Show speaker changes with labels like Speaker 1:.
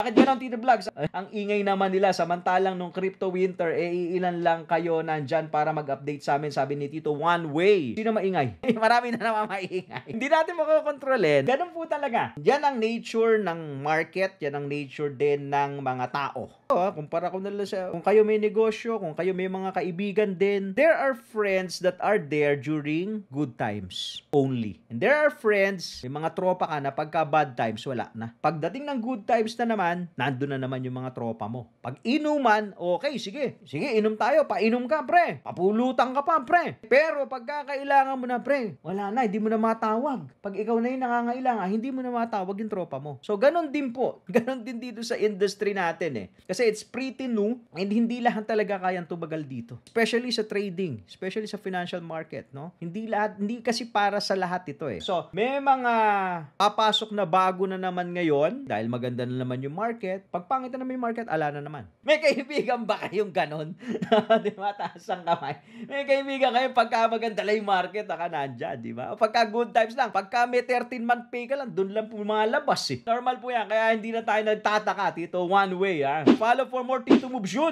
Speaker 1: Bakit ganon, Tito Vlogs? Ang ingay naman nila, samantalang nung crypto winter, ilan lang kayo nandyan para mag-update sa amin, sabi ni Tito One Way. Sino maingay? Marami na naman maingay. Hindi natin makokontrolin. Ganun po talaga. Yan ang nature ng market, yan ang nature din ng mga tao. Kumpara ko na lang sa, kung kayo may negosyo, kung kayo may mga kaibigan din, there are friends that are there during good times only. And there are friends, may mga tropa ka na pagka bad times, wala na. Pagdating ng good times na naman, nandun na naman yung mga tropa mo. Pag inuman, okay, sige. Sige, inom tayo. Painom ka, pre. Papulutan ka pa, pre. Pero pagka kailangan mo na, pre, wala na, hindi mo na matawag. Pag ikaw na yung nangangailangan, hindi mo na matawag yung tropa mo. So, ganun din po. Ganun din dito sa industry natin eh. Kasi it's pretty new and hindi lahat talaga kayang tumagal dito. Especially sa trading, especially sa financial market, no? Hindi kasi para sa lahat ito eh. So, may mga papasok na bago na naman ngayon dahil maganda na naman yung market. Pag pangit na naman yung market, ala na naman. May kaibigan ba kayong ganon? Di ba? Taas ang kamay. May kaibigan kayo pagka maganda lang yung market, ka nandyan, di ba? O pagka good times lang, pagka may 13-month pay ka lang, dun lang po lumalabas eh. Normal po yan, kaya hindi na tayo nagtataka, Tito One Way, ha? Follow for more Tito Moves yun!